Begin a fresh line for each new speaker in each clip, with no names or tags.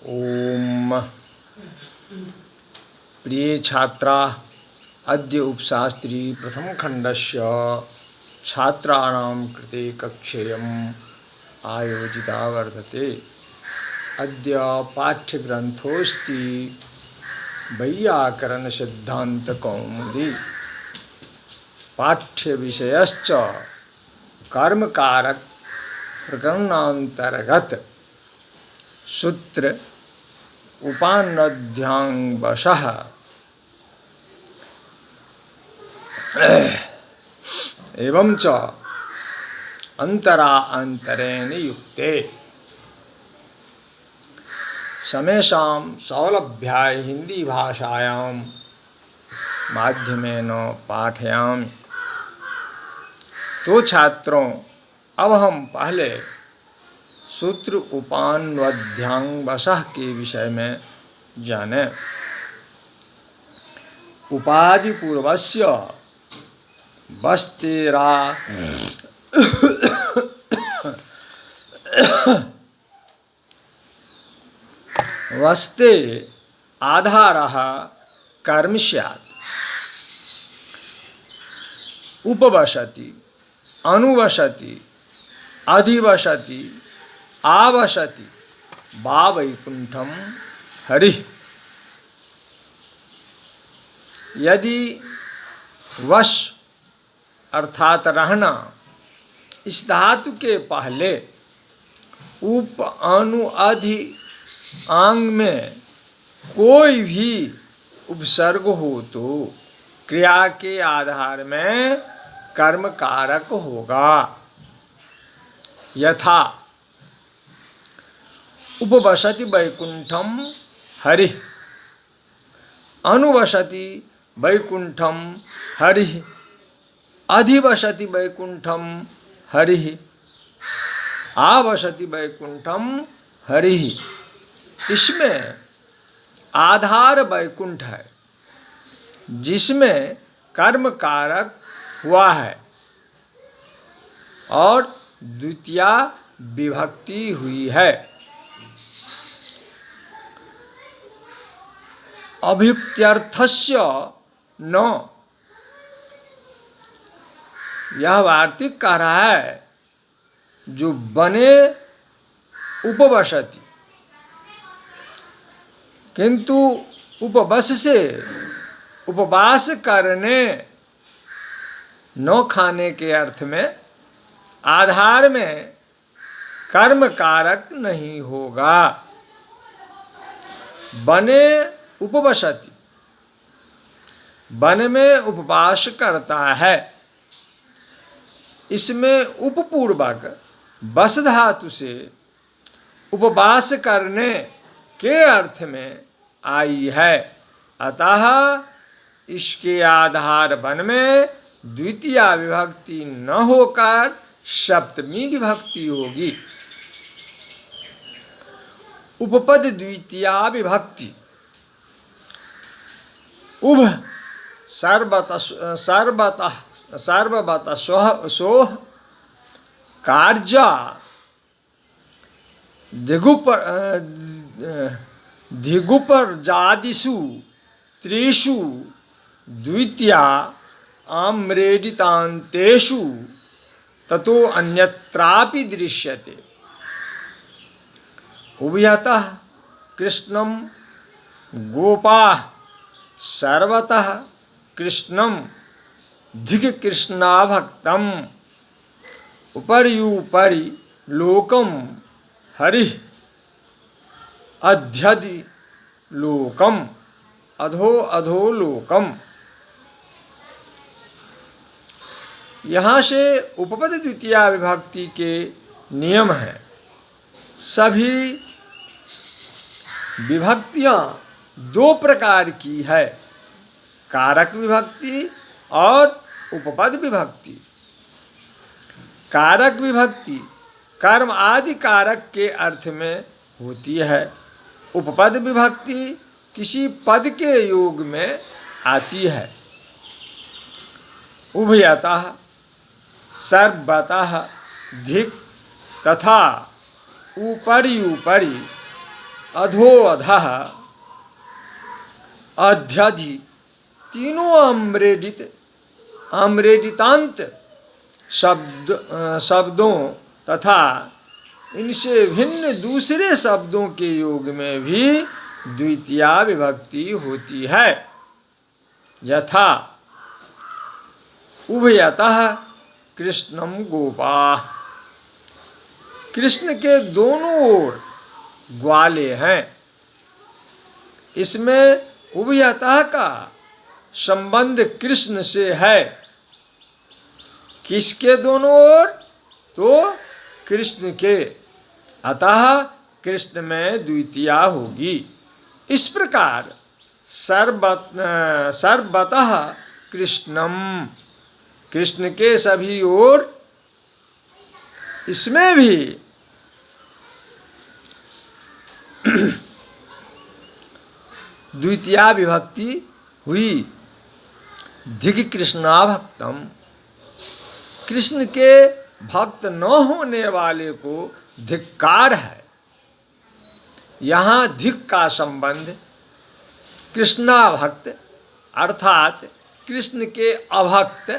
ओम। प्रिय छात्रा, अद्य उपशास्त्री प्रथम खंडस्य छात्राणां कृते कक्षेयम् आयोजिता वर्तते। अद्य पाठ्यग्रन्थोऽस्ति वैयाकरणसिद्धान्तकौमुदी। पाठ्यविषयश्च कर्मकारक प्रकरणान्तर्गत सूत्र उपानध्यांगवशः एवं च अंतरा अंतरेण युक्ते समेषां सौलभ्याय हिंदी भाषायां माध्यमेन पाठयामि। तो छात्रों, अब हम पहले सूत्र उपानध्यांगवशः के विषय में जाने। उपाधिपूर्वस्य वस्तेरा वस्ते आधारः कर्म स्यात्। उपवसति, अनुवसति, अधिवसति, आवसति वा वैकुंठम हरि। यदि वश अर्थात रहना इस धातु के पहले उप अनु अधि आंग में कोई भी उपसर्ग हो तो क्रिया के आधार में कर्म कारक होगा। यथा उपवसति वैकुंठम हरि, अनुवसति वैकुंठम हरि, अधिवसति वैकुंठम हरि, आवसति वैकुंठम हरि। इसमें आधार वैकुंठ है जिसमें कर्म कारक हुआ है और द्वितीया विभक्ति हुई है। अभ्युक्त्यर्थस्य न, यह वार्तिक कह रहा है जो बने उपवसति, किंतु उपवस से उपवास करने न खाने के अर्थ में आधार में कर्म कारक नहीं होगा। बने उपवसति, वन में उपवास करता है, इसमें उपपूर्वक बस धातु से उपवास करने के अर्थ में आई है। अतः इसके आधार वन में द्वितीया विभक्ति न होकर सप्तमी विभक्ति होगी। उपपद द्वितीया विभक्ति उभ सर्वतः सोह कार्या धिगुपर्जादिषु त्रिषु द्वितीया आम्रेडितान्तेषु ततो अन्यत्रापि दृश्यते। उभयतः कृष्णं गोपाः सर्वतः कृष्णं धिक् कृष्णाभक्तम् उपर्युपरि लोकं हरिः अध्यधि लोकम अधो अधो लोकम। यहाँ से उपपद द्वितीया विभक्ति के नियम हैं। सभी विभक्तियाँ दो प्रकार की है, कारक विभक्ति और उपपद विभक्ति। कारक विभक्ति कर्म आदि कारक के अर्थ में होती है। उपपद विभक्ति किसी पद के योग में आती है। उभयतः सर्वतः धिक् तथा ऊपरी ऊपरी अधो अधः अध्यधि तीनों आम्रेडितांत शब्दों तथा इनसे भिन्न दूसरे शब्दों के योग में भी द्वितीया विभक्ति होती है। यथा उभयतः कृष्णम गोपा, कृष्ण के दोनों ओर ग्वाले हैं। इसमें उभयतः का संबंध कृष्ण से है। किसके दोनों ओर? तो कृष्ण के, अतः कृष्ण में द्वितीया होगी। इस प्रकार सर्वतः कृष्णम, कृष्ण के सभी ओर, इसमें भी द्वितीया विभक्ति हुई। धिक् कृष्णा भक्तम, कृष्ण के भक्त न होने वाले को धिक्कार है। यहाँ धिक् का संबंध कृष्णा भक्त अर्थात कृष्ण के अभक्त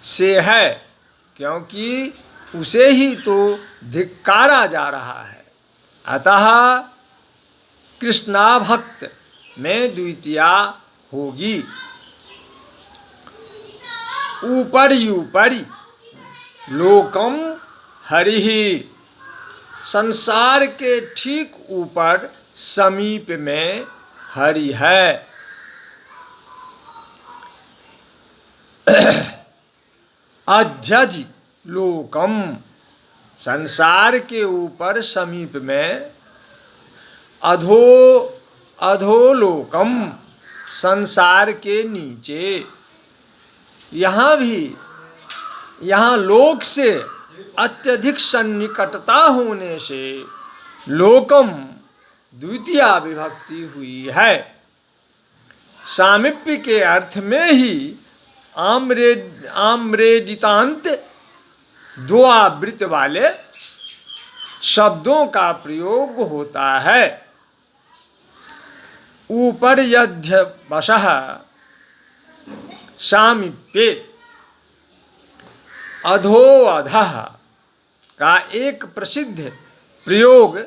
से है, क्योंकि उसे ही तो धिक्कारा जा रहा है। अतः कृष्णा भक्त में द्वितीया होगी। ऊपरी लोकम हरिहि, संसार के ठीक ऊपर समीप में हरि है। अध्यधि लोकम, संसार के ऊपर समीप में। अधोलोकम, संसार के नीचे। यहाँ लोक से अत्यधिक सन्निकटता होने से लोकम द्वितीया विभक्ति हुई है। सामीप्य के अर्थ में ही आम्रेडितांत द्वावृत वाले शब्दों का प्रयोग होता है। ऊपर यद्य वशः सामीप्ये, अधो अधः का एक प्रसिद्ध प्रयोग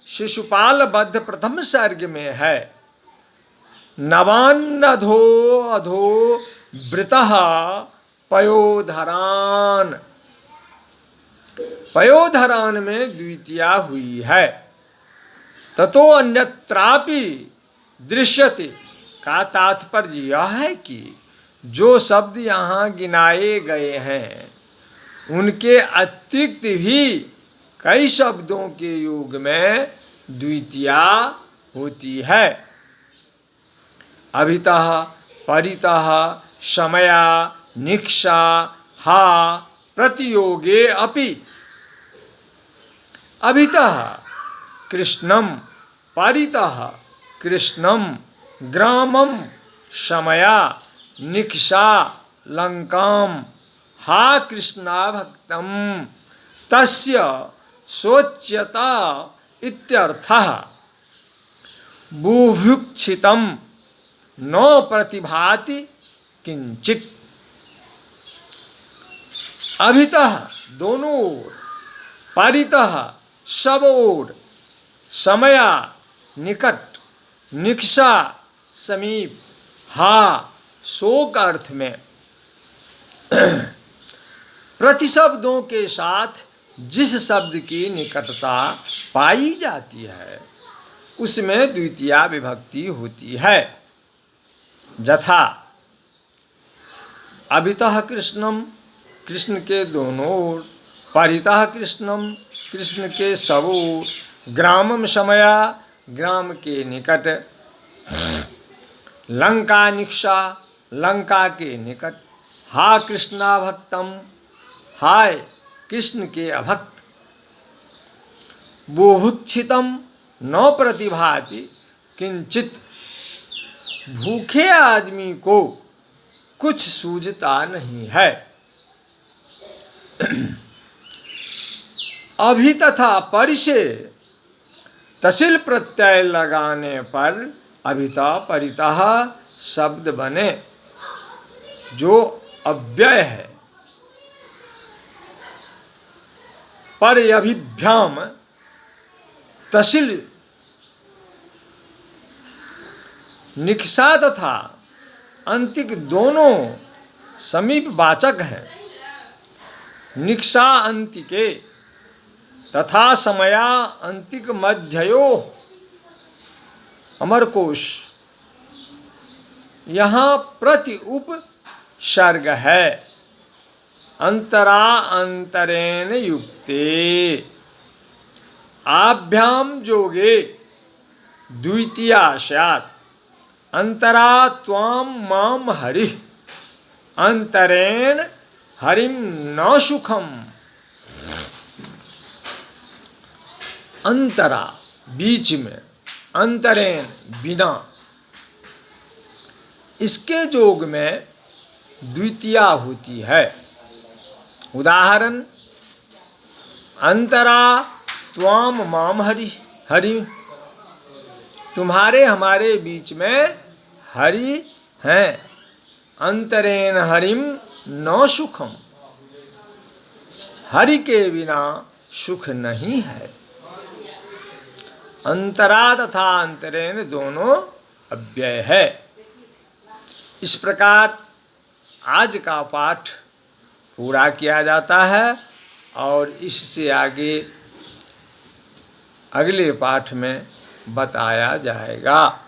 शिशुपाल बद्ध प्रथम सर्ग में है। नवान्नधो अधो वृतः पयोधरान, पयोधरान में द्वितीया हुई है। ततो अन्यत्रापि दृश्यते का तात्पर्य यह है कि जो शब्द यहाँ गिनाए गए हैं उनके अतिरिक्त भी कई शब्दों के योग में द्वितीया होती है। अभितः, परितः, समया, निक्षा, हा प्रतियोगे अपि। अभितः कृष्णम, परितः कृष्णम, ग्रामम समया, निक्षा लंकाम, हा कृष्णा भक्तम तस्य सोच्यता इत्यर्थः। बुभुक्षितम न प्रतिभाति किंचित। अभितः दोनों ओर, परितः सब ओर, समया निकट, निक्षा समीप, हा शोक अर्थ में। प्रतिशब्दों के साथ जिस शब्द की निकटता पाई जाती है उसमें द्वितीया विभक्ति होती है। यथा अभितः कृष्णम, कृष्ण के दोनों ओर, परितः कृष्णम, कृष्ण के सब ओर, ग्रामम समया, ग्राम के निकट, लंका निक्षा, लंका के निकट, हा कृष्णा भक्तम, हाय कृष्ण के अभक्त, बुभुक्षितम न प्रतिभाति किंचित, भूखे आदमी को कुछ सूझता नहीं है। अभि तथा परि से तसिल प्रत्यय लगाने पर अभिता परितः शब्द बने, जो अव्यय है। पर अभिभ्याम तसिल निक्सा तथा अंतिक दोनों समीप वाचक हैं। निक्सा अंतिके तथा समया अंतिक मध्ययो अमरकोश, यहाँ प्रति उपसर्ग है। अंतरा अंतरेण युक्ते आभ्याम जोगे द्वितीया स्यात्। अंतरा त्वां माम हरि अंतरेण हरिम न सुखम। अंतरा बीच में, अंतरेण बिना, इसके जोग में द्वितीया होती है। उदाहरण, अंतरा त्वाम माम हरि, हरि तुम्हारे हमारे बीच में हरि हैं। अंतरेण हरिम न सुखम, हरि के बिना सुख नहीं है। अंतरा तथा अंतरेण दोनों अव्यय है। इस प्रकार आज का पाठ पूरा किया जाता है और इससे आगे अगले पाठ में बताया जाएगा।